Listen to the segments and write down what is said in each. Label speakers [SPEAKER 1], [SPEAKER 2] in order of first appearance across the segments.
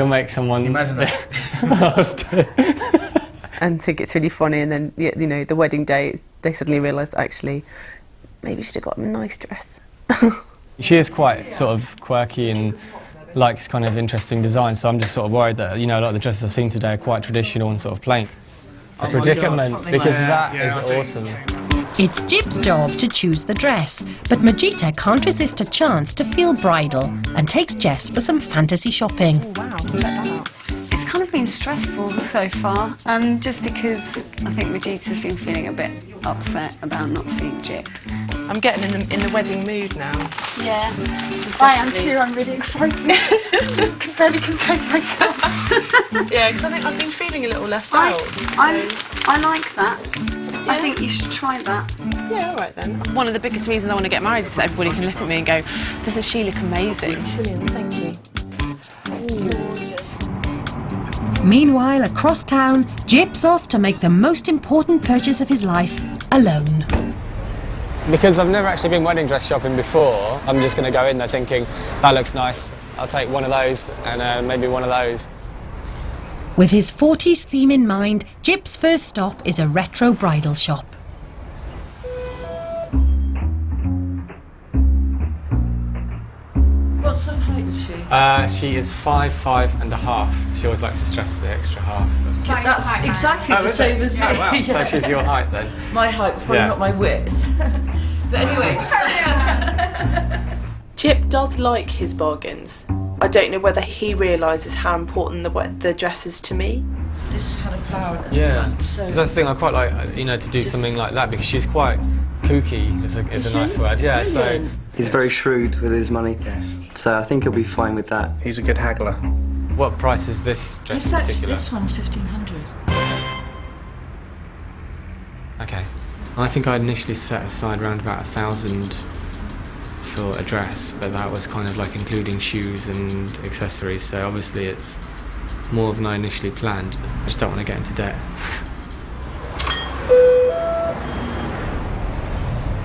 [SPEAKER 1] You'll make someone...
[SPEAKER 2] Can you imagine
[SPEAKER 1] that?
[SPEAKER 3] And think it's really funny, and then, you know, the wedding day, they suddenly realise, actually, maybe you should have got him a nice dress.
[SPEAKER 1] She is quite sort of quirky and likes kind of interesting design, so I'm just sort of worried that, you know, a lot of the dresses I've seen today are quite traditional and sort of plain. A predicament, because that is awesome.
[SPEAKER 4] It's Jip's job to choose the dress, but Majita can't resist a chance to feel bridal and takes Jess for some fantasy shopping.
[SPEAKER 3] Oh, wow, check that out.
[SPEAKER 5] It's kind of been stressful so far, just because I think Majita's been feeling a bit upset about not seeing Jip.
[SPEAKER 3] I'm getting in the wedding mood now.
[SPEAKER 5] Yeah, I am too. I'm really excited. I can barely contain myself.
[SPEAKER 3] Yeah, because I think I've been feeling a little left out.
[SPEAKER 5] I like that. Yeah. I think you should try that.
[SPEAKER 3] Yeah, all right then. One of the biggest reasons I want to get married is so everybody can look at me and go, doesn't she look amazing? Brilliant, thank you.
[SPEAKER 4] Meanwhile, across town, Jip's off to make the most important purchase of his life, alone.
[SPEAKER 1] Because I've never actually been wedding dress shopping before, I'm just going to go in there thinking, that looks nice, I'll take one of those and maybe one of those.
[SPEAKER 4] With his 40s theme in mind, Jip's first stop is a retro bridal shop.
[SPEAKER 6] What sort of height is she?
[SPEAKER 1] She is 5'5½". She always likes to stress the extra half.
[SPEAKER 6] That's exactly the same as me.
[SPEAKER 1] Oh, wow.
[SPEAKER 6] Yeah.
[SPEAKER 1] So she's your height then?
[SPEAKER 6] My height, probably not my width. But anyways.
[SPEAKER 3] Jip does like his bargains. I don't know whether he realises how important the dress is to me.
[SPEAKER 6] This had a flower at the
[SPEAKER 1] Yeah,
[SPEAKER 6] front, so
[SPEAKER 1] because that's the thing, I quite like, you know, to do something like that, because she's quite kooky, is a nice word, yeah, so...
[SPEAKER 7] He's very shrewd with his money,
[SPEAKER 2] Yes.
[SPEAKER 7] so I think he'll be fine with that.
[SPEAKER 2] He's a good haggler.
[SPEAKER 1] What price is this dress in particular?
[SPEAKER 6] This one's 1,500.
[SPEAKER 1] Okay. I think I initially set aside around about 1,000 for a dress, but that was kind of like including shoes and accessories, so obviously it's more than I initially planned. I just don't want to get into debt.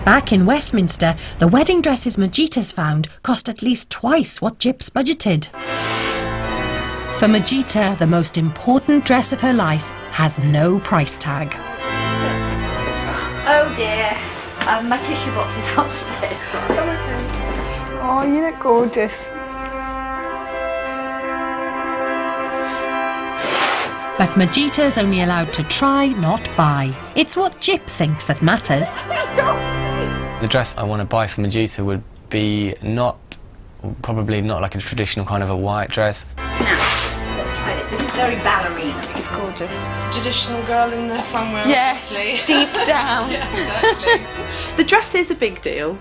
[SPEAKER 4] Back in Westminster, the wedding dresses Majita's found cost at least twice what Jip's budgeted. For Majita, the most important dress of her life has no price tag.
[SPEAKER 5] Oh dear, my tissue box is upstairs. Oh, you look gorgeous.
[SPEAKER 4] But Majita's only allowed to try, not buy. It's what Jip thinks that matters.
[SPEAKER 1] The dress I want to buy for Majita would be probably not like a traditional kind of a white dress.
[SPEAKER 5] Now, let's try this. This is very ballerina. It's gorgeous.
[SPEAKER 3] It's a traditional girl in there somewhere,
[SPEAKER 5] Yes,
[SPEAKER 3] obviously.
[SPEAKER 5] deep down.
[SPEAKER 3] Yeah, exactly. The dress is a big deal.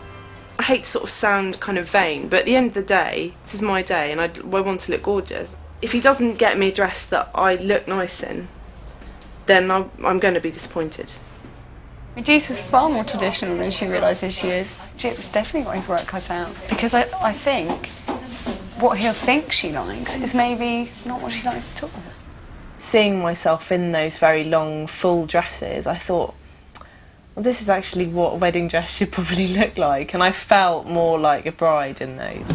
[SPEAKER 3] I hate to sort of sound kind of vain, but at the end of the day, this is my day and I want to look gorgeous. If he doesn't get me a dress that I look nice in, then I'm going to be disappointed.
[SPEAKER 5] Majita's far more traditional than she realises she is. Jip's definitely got his work cut out, because I think what he'll think she likes is maybe not what she likes at all.
[SPEAKER 3] Seeing myself in those very long, full dresses, I thought, well, this is actually what a wedding dress should probably look like, and I felt more like a bride in those.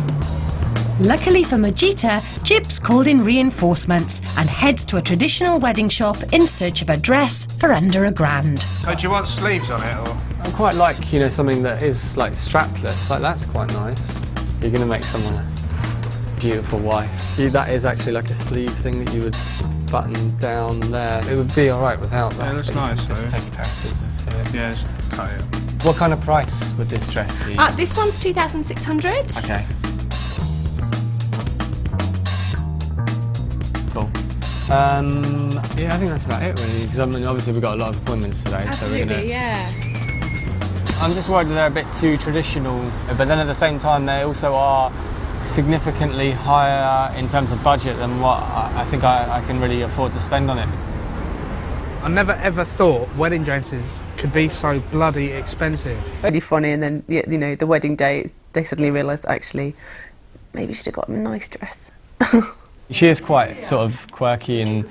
[SPEAKER 4] Luckily for Majita, Jip's called in reinforcements and heads to a traditional wedding shop in search of a dress for under £1,000.
[SPEAKER 2] So do you want sleeves on it, or...?
[SPEAKER 1] I quite like, you know, something that is like strapless, like that's quite nice. You're going to make someone a beautiful wife. That is actually like a sleeve thing that you would button down there. It would be alright without that.
[SPEAKER 2] Yeah, that's nice,
[SPEAKER 1] Just
[SPEAKER 2] though.
[SPEAKER 1] take a pair of scissors to it.
[SPEAKER 2] Yeah, just cut it.
[SPEAKER 1] What kind of price would this dress be?
[SPEAKER 8] This one's 2,600.
[SPEAKER 1] Okay. Cool. Yeah, I think that's about it really, because I mean, obviously we've got a lot of appointments today, so we're gonna...
[SPEAKER 3] yeah.
[SPEAKER 1] I'm just worried that they're a bit too traditional, but then at the same time they also are significantly higher in terms of budget than what I think I can really afford to spend on it.
[SPEAKER 2] I never ever thought wedding dresses could be so bloody expensive.
[SPEAKER 3] Really funny, and then, you know, the wedding day, they suddenly realised, actually, maybe you should have got him a nice dress.
[SPEAKER 1] She is quite sort of quirky and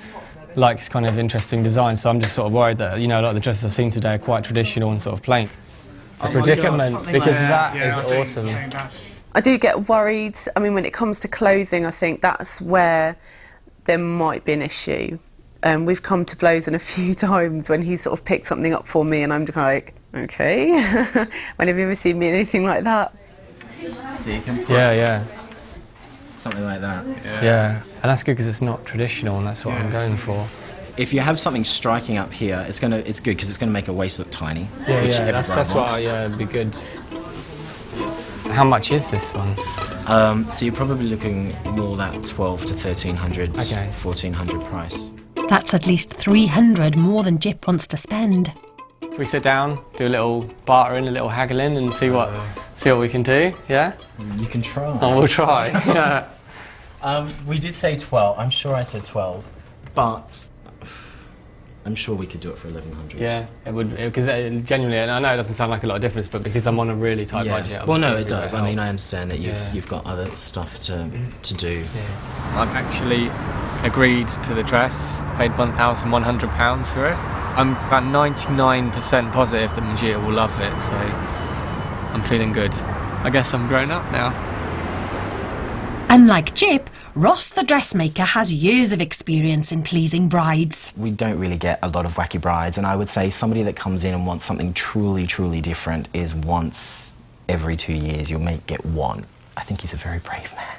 [SPEAKER 1] likes kind of interesting design, so I'm just sort of worried that, you know, a lot of the dresses I've seen today are quite traditional and sort of plain. A predicament, because that is awesome.
[SPEAKER 3] I do get worried. I mean, when it comes to clothing, I think that's where there might be an issue. We've come to blows on a few times when he sort of picked something up for me and I'm just like, okay. When have you ever seen me in anything like that?
[SPEAKER 9] So you can put
[SPEAKER 1] Yeah.
[SPEAKER 9] something like that.
[SPEAKER 1] Yeah, and that's good because it's not traditional, and that's what I'm going for.
[SPEAKER 9] If you have something striking up here, it's good because it's gonna make a waist look tiny.
[SPEAKER 1] Yeah,
[SPEAKER 9] which
[SPEAKER 1] that's
[SPEAKER 9] everyone wants.
[SPEAKER 1] it'd be good. How much is this one?
[SPEAKER 9] So you're probably looking more that 12 to 1300,
[SPEAKER 1] Okay.
[SPEAKER 9] 1400 price.
[SPEAKER 4] That's at least 300 more than Jip wants to spend.
[SPEAKER 1] Can we sit down, do a little bartering, a little haggling, and see what we can do? Yeah.
[SPEAKER 9] You can try.
[SPEAKER 1] Oh, we'll try. Yeah.
[SPEAKER 9] We did say 12. I'm sure I said 12, but I'm sure we could do it for 1100.
[SPEAKER 1] Yeah, it would, because genuinely, and I know it doesn't sound like a lot of difference, but because I'm on a really tight budget.
[SPEAKER 9] Well, no,
[SPEAKER 1] obviously
[SPEAKER 9] it does.
[SPEAKER 1] really
[SPEAKER 9] I mean, I
[SPEAKER 1] helps.
[SPEAKER 9] understand that you've got other stuff to do.
[SPEAKER 1] Yeah. I've actually agreed to the dress, paid £1,100 for it. I'm about 99% positive that Majita will love it, so I'm feeling good. I guess I'm grown up now.
[SPEAKER 4] Unlike Jip, Ross the dressmaker has years of experience in pleasing brides.
[SPEAKER 9] We don't really get a lot of wacky brides, and I would say somebody that comes in and wants something truly, truly different is once every 2 years. You may get one. I think he's a very brave man.